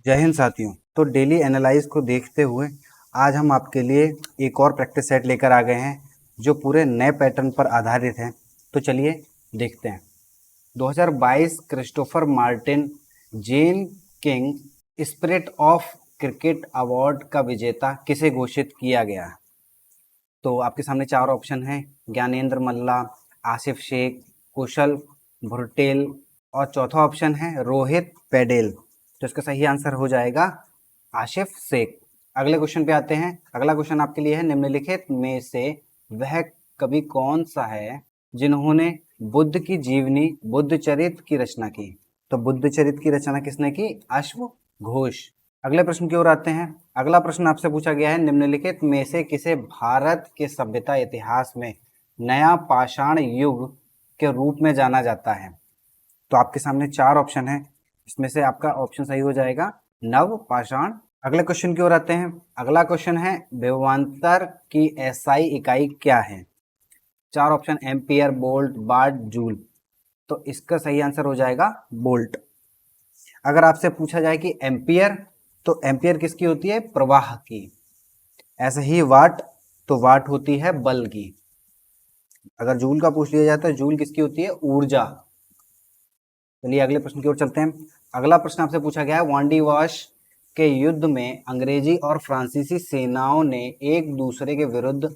जय हिंद साथियों। तो डेली एनालाइज को देखते हुए आज हम आपके लिए एक और प्रैक्टिस सेट लेकर आ गए हैं जो पूरे नए पैटर्न पर आधारित है। तो चलिए देखते हैं। 2022 Christopher Martin Jenkins spirit of cricket award का विजेता किसे घोषित किया गया? तो आपके सामने चार ऑप्शन हैं: ज्ञानेंद्र मल्ला, आसिफ शेख, कुशल भुरटेल और चौथा ऑप्शन है रोहित पेडेल। तो इसका सही आंसर हो जाएगा आसिफ शेख। अगले क्वेश्चन पे आते हैं। अगला क्वेश्चन आपके लिए है, निम्नलिखित में से वह कवि कौन सा है जिन्होंने बुद्ध की जीवनी बुद्धचरित की रचना की? तो बुद्धचरित की रचना किसने की? अश्व घोष। अगले प्रश्न की ओर आते हैं। अगला प्रश्न आपसे पूछा गया है, निम्नलिखित में से किसे भारत के सभ्यता इतिहास में नया पाषाण युग के रूप में जाना जाता है? तो आपके सामने चार ऑप्शन है, इसमें से आपका ऑप्शन सही हो जाएगा नव पाषाण। अगले क्वेश्चन की ओर आते हैं। अगला क्वेश्चन है, विभवांतर की एसआई इकाई क्या है? चार ऑप्शन: एम्पियर, वोल्ट, वाट, जूल। तो इसका सही आंसर हो जाएगा वोल्ट। अगर आपसे पूछा जाए कि एम्पियर, तो एम्पियर किसकी होती है? प्रवाह की। ऐसे ही वाट, तो वाट होती है बल की। अगर जूल का पूछ लिया जाता है, जूल किसकी होती है? ऊर्जा। चलिए अगले प्रश्न की ओर चलते हैं। अगला प्रश्न आपसे पूछा गया है, वांडीवाश के युद्ध में अंग्रेजी और फ्रांसीसी सेनाओं ने एक दूसरे के विरुद्ध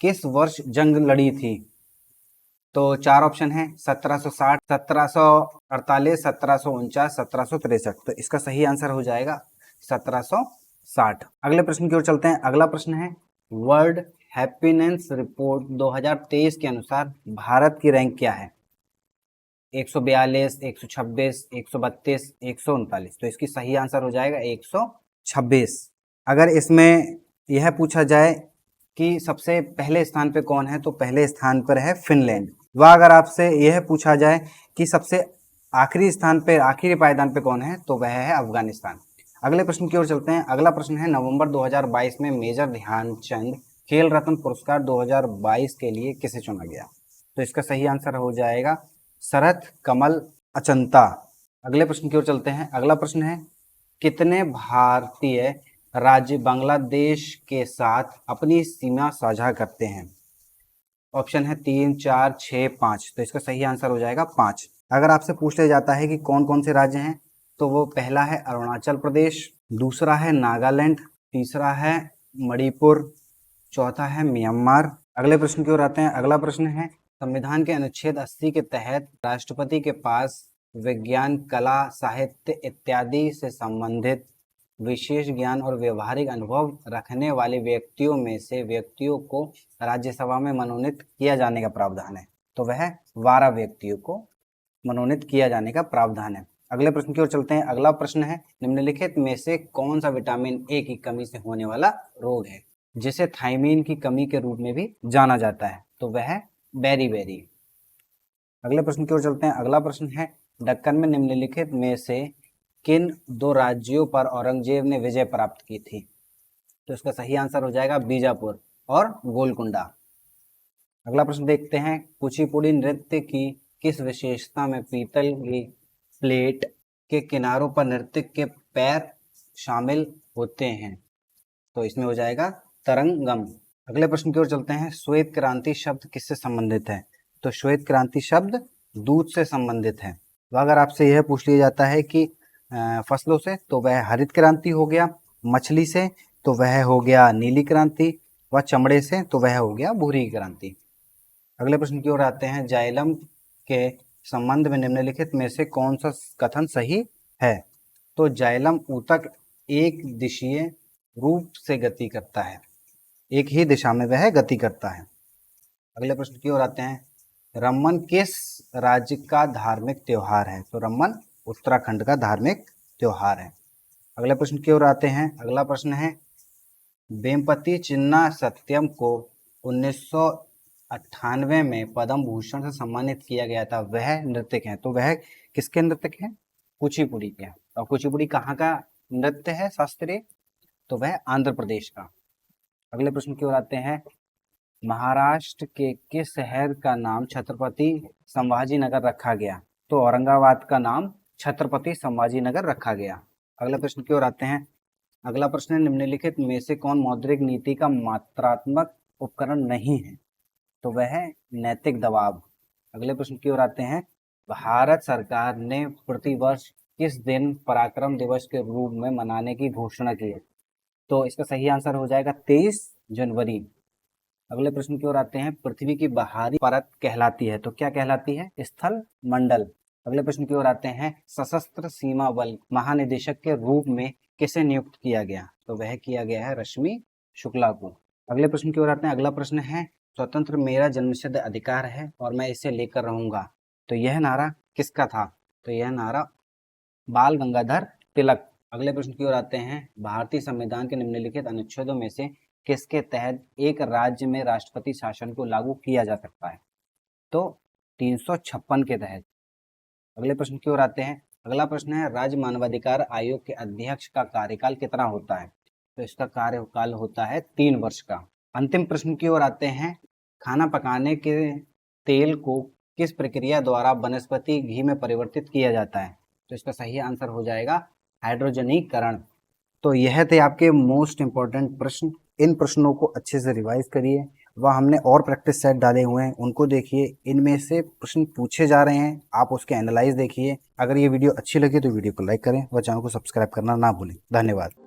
किस वर्ष जंग लड़ी थी? तो चार ऑप्शन है: 1760, 1748, 1749, 1763। तो इसका सही आंसर हो जाएगा 1760। अगले प्रश्न की ओर चलते हैं। अगला प्रश्न है, वर्ल्ड हैप्पीनेस रिपोर्ट 2023 के अनुसार भारत की रैंक क्या है? 142, 126, 132, 139। तो इसकी सही आंसर हो जाएगा 126। अगर इसमें यह पूछा जाए कि सबसे पहले स्थान पे कौन है, तो पहले स्थान पर है फिनलैंड। वह अगर आपसे यह पूछा जाए कि सबसे आखिरी स्थान पे, आखिरी पायदान पे कौन है, तो वह है अफगानिस्तान। अगले प्रश्न की ओर चलते हैं। अगला प्रश्न है, नवंबर 2022 में मेजर ध्यानचंद खेल रत्न पुरस्कार 2022 के लिए किसे चुना गया? तो इसका सही आंसर हो जाएगा शरत कमल अचंता। अगले प्रश्न की ओर चलते हैं। अगला प्रश्न है, कितने भारतीय राज्य बांग्लादेश के साथ अपनी सीमा साझा करते हैं? ऑप्शन है 3, 4, 6, 5। तो इसका सही आंसर हो जाएगा 5। अगर आपसे पूछ लिया जाता है कि कौन कौन से राज्य हैं, तो वो पहला है अरुणाचल प्रदेश, दूसरा है नागालैंड, तीसरा है मणिपुर, चौथा है म्यांमार। अगले प्रश्न की ओर आते हैं। अगला प्रश्न है, संविधान के अनुच्छेद 80 के तहत राष्ट्रपति के पास विज्ञान, कला, साहित्य इत्यादि से संबंधित विशेष ज्ञान और व्यवहारिक अनुभव रखने वाले व्यक्तियों में से व्यक्तियों को राज्यसभा में मनोनीत किया जाने का प्रावधान है। तो वह 12 व्यक्तियों को मनोनीत किया जाने का प्रावधान है। अगले प्रश्न की ओर चलते हैं। अगला प्रश्न है, निम्नलिखित में से कौन सा विटामिन ए की कमी से होने वाला रोग है जिसे थायमीन की कमी के रूप में भी जाना जाता है? तो वह बेरी। अगले प्रश्न की ओर चलते हैं। अगला प्रश्न है, दक्कन में निम्नलिखित में से किन दो राज्यों पर औरंगजेब ने विजय प्राप्त की थी? तो इसका सही आंसर हो जाएगा बीजापुर और गोलकुंडा। अगला प्रश्न देखते हैं, कुचिपुड़ी नृत्य की किस विशेषता में पीतल की प्लेट के किनारों पर नृत्य के पैर शामिल होते हैं? तो इसमें हो जाएगा तरंगम। अगले प्रश्न की ओर चलते हैं, श्वेत क्रांति शब्द किससे संबंधित है? तो श्वेत क्रांति शब्द दूध से संबंधित है। तो अगर आपसे यह पूछ लिया जाता है कि फसलों से, तो वह हरित क्रांति हो गया, मछली से तो वह हो गया नीली क्रांति, व चमड़े से तो वह हो गया भूरी क्रांति। अगले प्रश्न की ओर आते हैं, जाइलम के संबंध में निम्नलिखित में से कौन सा कथन सही है? तो जाइलम ऊतक एक दिशीय रूप से गति करता है, एक ही दिशा में वह गति करता है। अगले प्रश्न की ओर आते हैं, रमन किस राज्य का धार्मिक त्योहार है? तो रमन उत्तराखंड का धार्मिक त्योहार है। अगले प्रश्न की ओर आते हैं। अगला प्रश्न है, वेम्पति चिन्ना सत्यम को 1998 में पद्म भूषण से सम्मानित किया गया था, वह नृत्यक हैं? तो वह किसके नृत्यक हैं? कुचिपुड़ी के। और कुचिपुड़ी कहाँ का नृत्य है शास्त्रीय? तो वह आंध्र प्रदेश का। अगले प्रश्न की ओर आते हैं, महाराष्ट्र के किस शहर का नाम छत्रपति संभाजी नगर रखा गया? तो औरंगाबाद का नाम छत्रपति संभाजी नगर रखा गया। अगला प्रश्न की ओर आते हैं। अगला प्रश्न है, निम्नलिखित में से कौन मौद्रिक नीति का मात्रात्मक उपकरण नहीं है? तो वह है नैतिक दबाव। अगले प्रश्न की ओर आते हैं। भारत सरकार ने प्रतिवर्ष किस दिन पराक्रम दिवस के रूप में मनाने की घोषणा की है? तो इसका सही आंसर हो जाएगा 23 जनवरी। अगले प्रश्न की ओर आते हैं। पृथ्वी की बाहरी परत कहलाती है, तो क्या कहलाती है? स्थल मंडल। अगले प्रश्न की ओर आते हैं। सशस्त्र सीमा बल महानिदेशक के रूप में किसे नियुक्त किया गया? तो वह किया गया है रश्मि शुक्ला को। अगले प्रश्न की ओर आते हैं। अगला प्रश्न है, स्वतंत्र मेरा जन्मसिद्ध अधिकार है और मैं इसे लेकर रहूंगा। तो यह नारा किसका था? तो यह नारा बाल गंगाधर तिलक। अगले प्रश्न की ओर आते हैं। भारतीय संविधान के निम्नलिखित अनुच्छेदों में से किसके तहत एक राज्य में राष्ट्रपति शासन को लागू किया जा सकता है? तो 356 के तहत। अगले प्रश्न की ओर आते हैं। अगला प्रश्न है, राज्य मानवाधिकार आयोग के अध्यक्ष का कार्यकाल कितना होता है? तो इसका कार्यकाल होता है 3 वर्ष का। अंतिम प्रश्न की ओर आते हैं। खाना पकाने के तेल को किस प्रक्रिया द्वारा वनस्पति घी में परिवर्तित किया जाता है? तो इसका सही आंसर हो जाएगा हाइड्रोजनीकरण। तो यह थे आपके मोस्ट इंपॉर्टेंट प्रश्न। इन प्रश्नों को अच्छे से रिवाइज करिए। वह हमने और प्रैक्टिस सेट डाले हुए हैं, उनको देखिए। इनमें से प्रश्न पूछे जा रहे हैं, आप उसके एनालाइज देखिए। अगर ये वीडियो अच्छी लगी तो वीडियो को लाइक करें व चैनल को सब्सक्राइब करना ना भूलें। धन्यवाद।